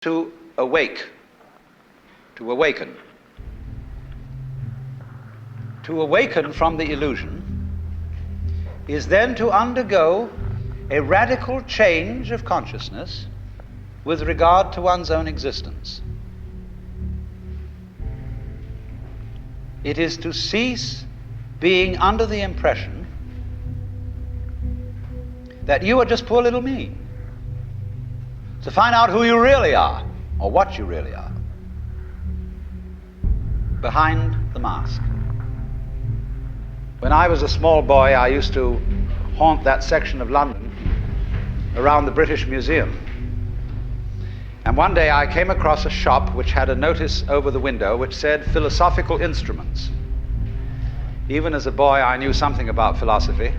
to awake, to awaken. To awaken from the illusion is then to undergo a radical change of consciousness with regard to one's own existence. It is to cease being under the impression that you are just poor little me, to find out who you really are, or what you really are, behind the mask. When I was a small boy, I used to haunt that section of London around the British Museum. And one day I came across a shop which had a notice over the window which said philosophical instruments. Even as a boy, I knew something about philosophy,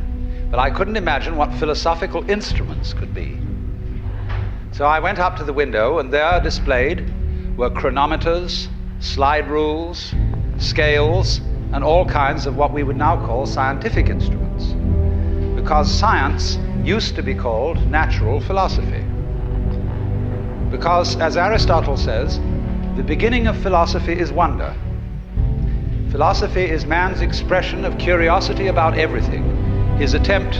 but I couldn't imagine what philosophical instruments could be. So I went up to the window, and there displayed were chronometers, slide rules, scales, and all kinds of what we would now call scientific instruments, because science used to be called natural philosophy. Because, as Aristotle says, the beginning of philosophy is wonder. Philosophy is man's expression of curiosity about everything, his attempt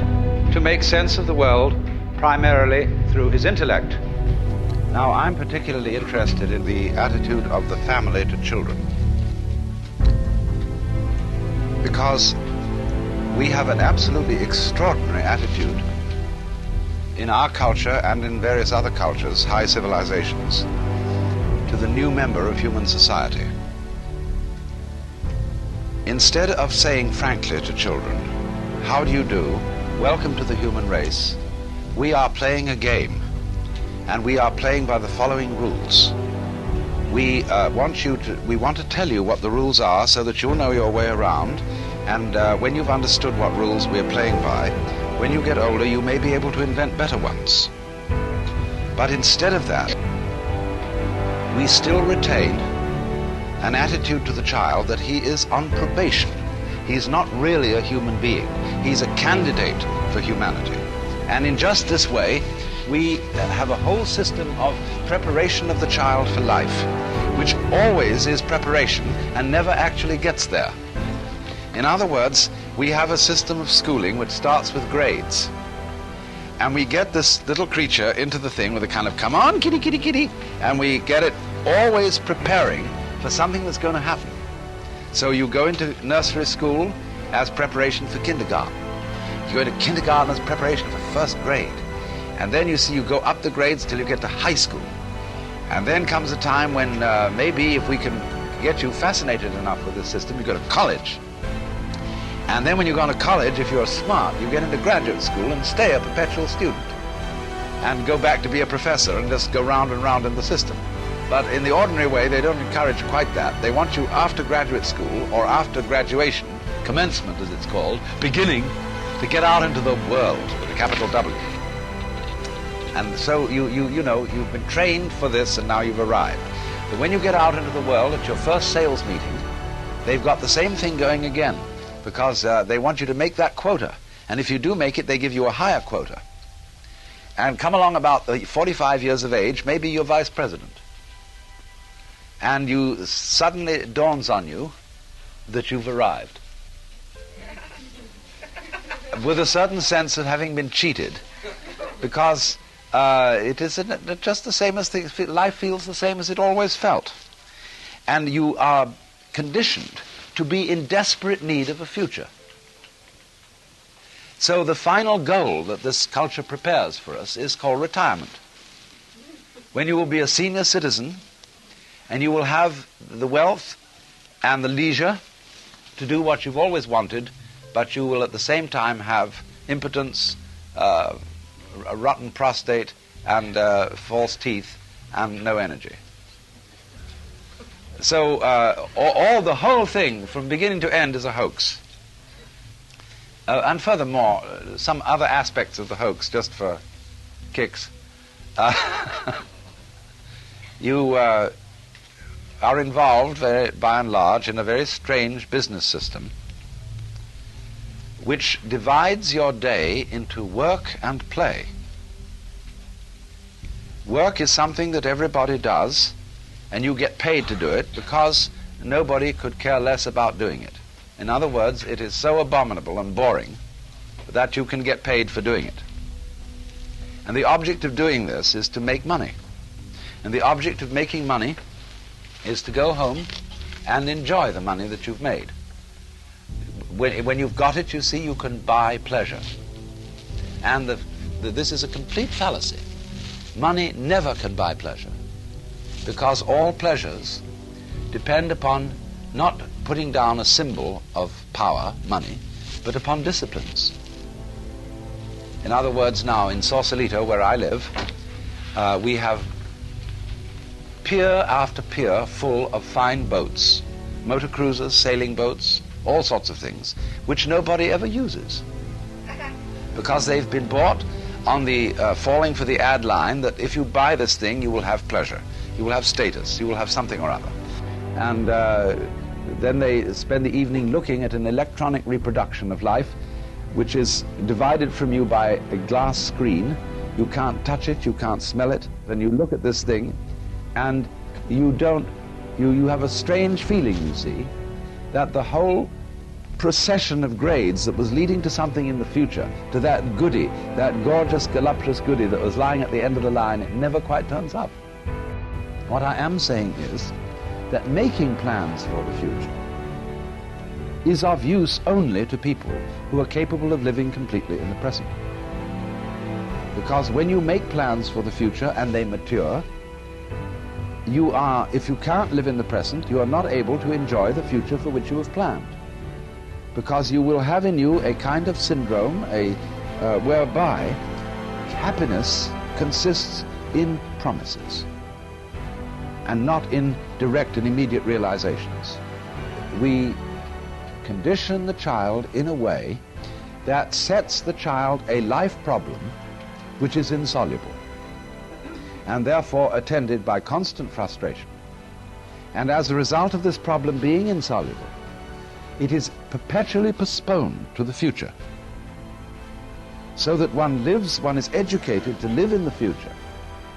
to make sense of the world primarily through his intellect. Now, I'm particularly interested in the attitude of the family to children, because we have an absolutely extraordinary attitude in our culture and in various other cultures, high civilizations, to the new member of human society. Instead of saying frankly to children, "How do you do? Welcome to the human race," we are playing a game, and we are playing by the following rules. We want to tell you what the rules are so that you'll know your way around, and when you've understood what rules we're playing by, when you get older you may be able to invent better ones. But instead of that, we still retain an attitude to the child that he is on probation. He's not really a human being. He's a candidate for humanity. And in just this way, we have a whole system of preparation of the child for life, which always is preparation and never actually gets there. In other words, we have a system of schooling which starts with grades. And we get this little creature into the thing with a kind of, "Come on, kitty, kitty, kitty," and we get it always preparing for something that's going to happen. So you go into nursery school as preparation for kindergarten. You go into kindergarten as preparation for first grade. And then you go up the grades till you get to high school. And then comes a time when maybe if we can get you fascinated enough with this system, you go to college. And then when you go to college, if you're smart, you get into graduate school and stay a perpetual student and go back to be a professor and just go round and round in the system. But in the ordinary way, they don't encourage quite that. They want you after graduate school or after graduation, commencement as it's called, beginning, to get out into the world with a capital W. And so you've been trained for this, and now you've arrived. But when you get out into the world at your first sales meeting, they've got the same thing going again, because they want you to make that quota. And if you do make it, they give you a higher quota. And come along about 45 years of age, maybe you're vice president. And suddenly it dawns on you that you've arrived, with a certain sense of having been cheated, because it is just the same as life feels the same as it always felt. And you are conditioned to be in desperate need of a future. So the final goal that this culture prepares for us is called retirement, when you will be a senior citizen and you will have the wealth and the leisure to do what you've always wanted, but you will at the same time have impotence, a rotten prostate, and false teeth, and no energy. So the whole thing from beginning to end is a hoax. And furthermore, some other aspects of the hoax, just for kicks. You are involved, by and large, in a very strange business system which divides your day into work and play. Work is something that everybody does, and you get paid to do it because nobody could care less about doing it. In other words, it is so abominable and boring that you can get paid for doing it. And the object of doing this is to make money. And the object of making money is to go home and enjoy the money that you've made. When you've got it, you see, you can buy pleasure. And this is a complete fallacy. Money never can buy pleasure, because all pleasures depend upon not putting down a symbol of power, money, but upon disciplines. In other words, now in Sausalito, where I live, we have pier after pier full of fine boats, motor cruisers, sailing boats, all sorts of things, which nobody ever uses, because they've been bought on the falling for the ad line that if you buy this thing, you will have pleasure, you will have status, you will have something or other. And then they spend the evening looking at an electronic reproduction of life, which is divided from you by a glass screen. You can't touch it, you can't smell it. Then you look at this thing, and you have a strange feeling, you see, that the whole procession of grades that was leading to something in the future, to that goody, that gorgeous, voluptuous goody that was lying at the end of the line, it never quite turns up. What I am saying is that making plans for the future is of use only to people who are capable of living completely in the present. Because when you make plans for the future and they mature, if you can't live in the present, you are not able to enjoy the future for which you have planned. Because you will have in you a kind of syndrome whereby happiness consists in promises and not in direct and immediate realizations. We condition the child in a way that sets the child a life problem which is insoluble and therefore attended by constant frustration. And as a result of this problem being insoluble, it is perpetually postponed to the future, so that one is educated to live in the future,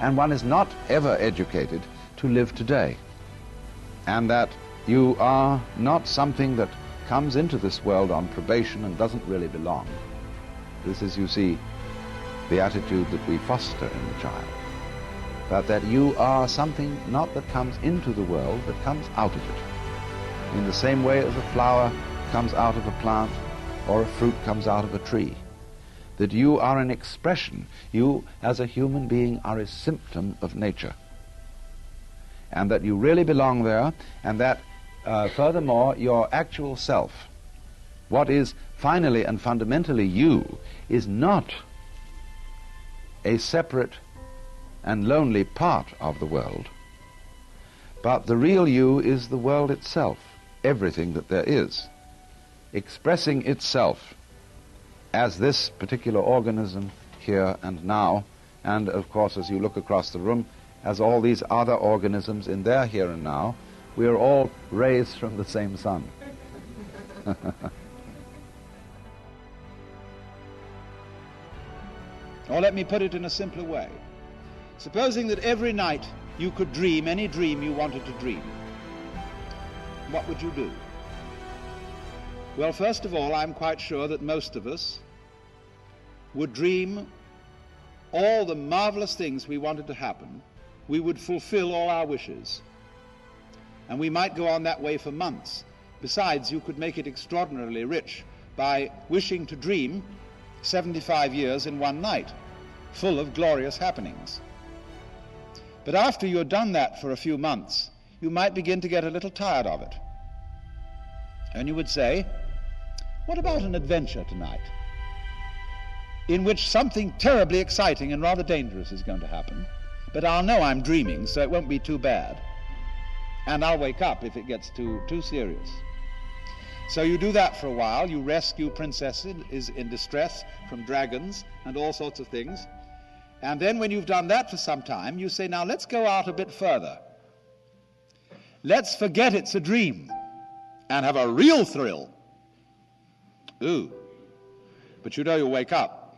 and one is not ever educated to live today. And that you are not something that comes into this world on probation and doesn't really belong. This is, you see, the attitude that we foster in the child. But that you are something not that comes into the world, but comes out of it. In the same way as a flower comes out of a plant or a fruit comes out of a tree. That you are an expression, you as a human being are a symptom of nature. And that you really belong there, and that furthermore your actual self, what is finally and fundamentally you, is not a separate and lonely part of the world, but the real you is the world itself, everything that there is, expressing itself as this particular organism here and now, and of course as you look across the room, as all these other organisms in their here and now. We are all raised from the same sun. Or let me put it in a simpler way. Supposing that every night you could dream any dream you wanted to dream, what would you do? Well, first of all, I'm quite sure that most of us would dream all the marvelous things we wanted to happen. We would fulfill all our wishes. And we might go on that way for months. Besides, you could make it extraordinarily rich by wishing to dream 75 years in one night, full of glorious happenings. But after you've done that for a few months, you might begin to get a little tired of it. And you would say, what about an adventure tonight, in which something terribly exciting and rather dangerous is going to happen, but I'll know I'm dreaming, so it won't be too bad. And I'll wake up if it gets too serious. So you do that for a while. You rescue princesses in distress from dragons and all sorts of things. And then when you've done that for some time, you say, now let's go out a bit further. Let's forget it's a dream and have a real thrill. Ooh. But you know you'll wake up.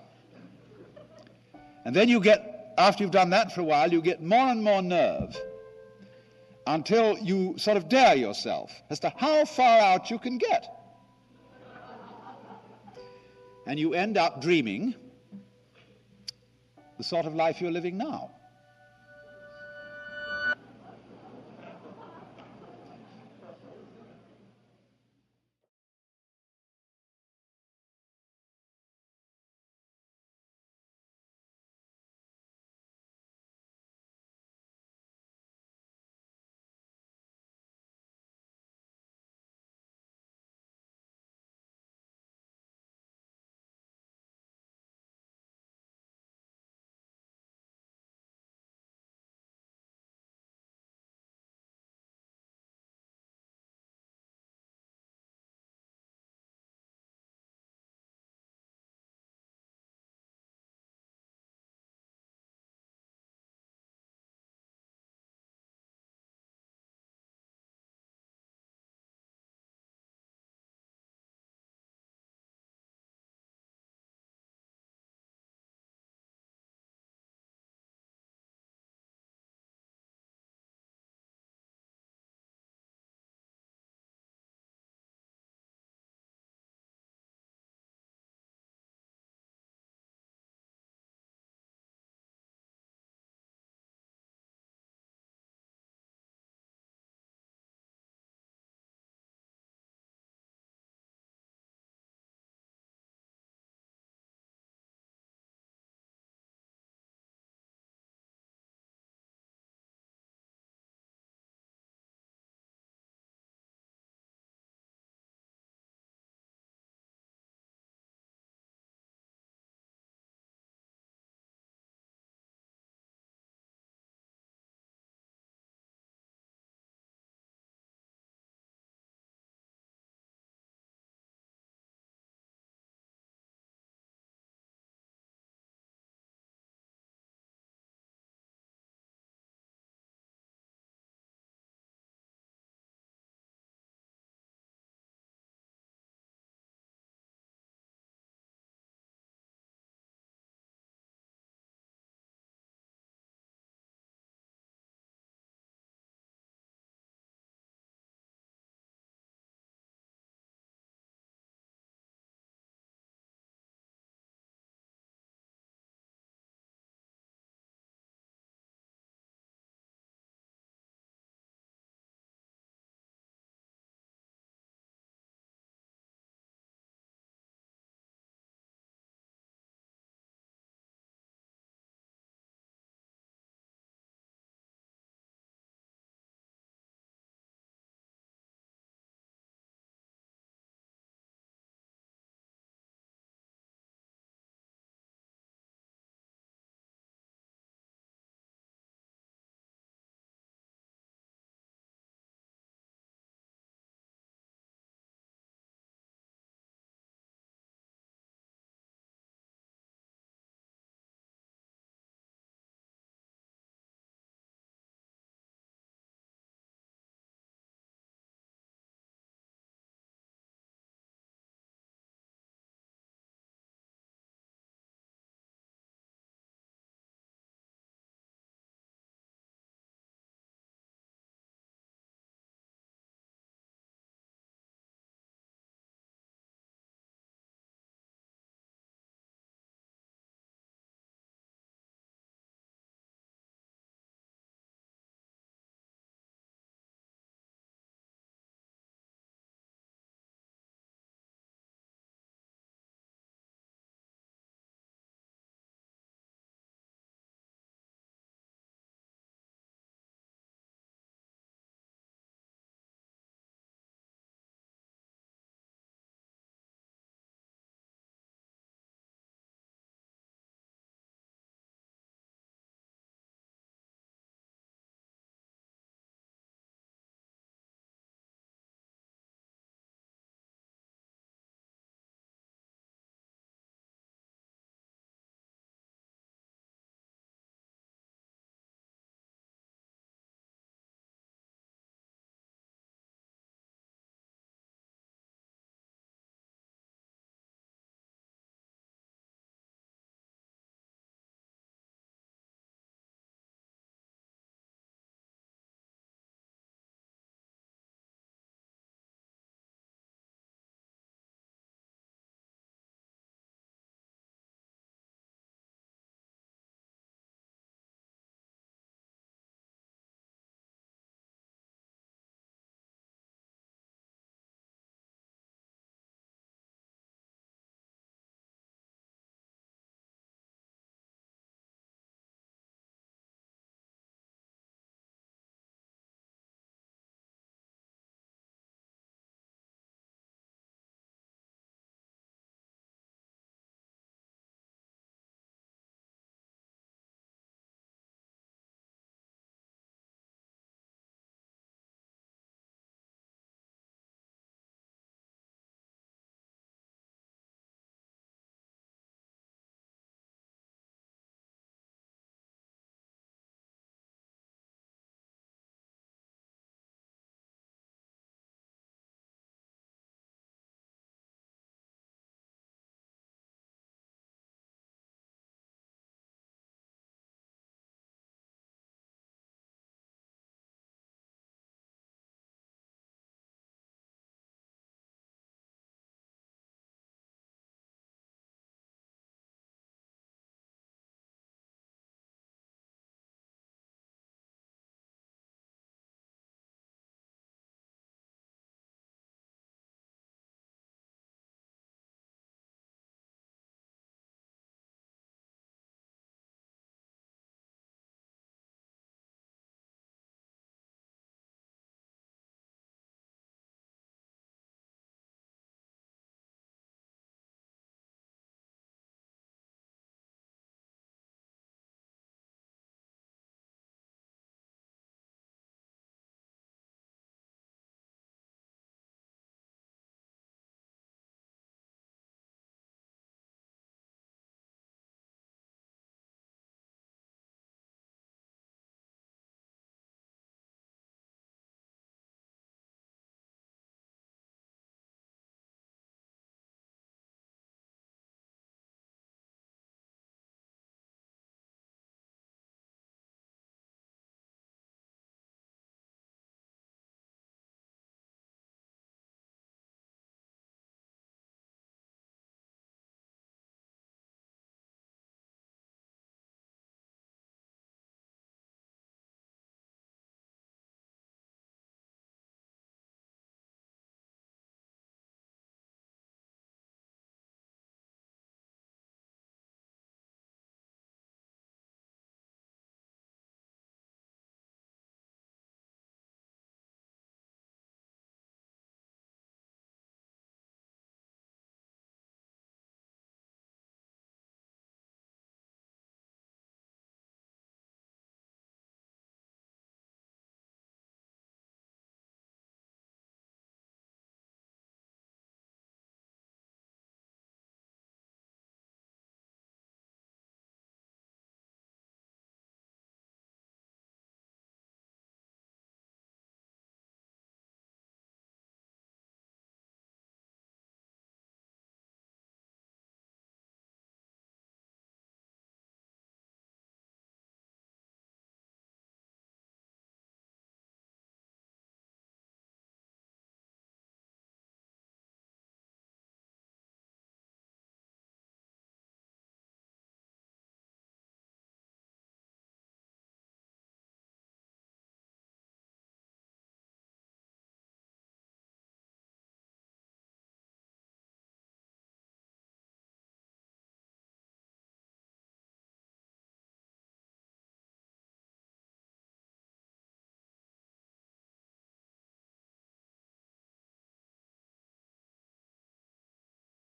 And then you get after you've done that for a while, you get more and more nerve until you sort of dare yourself as to how far out you can get. And you end up dreaming the sort of life you're living now.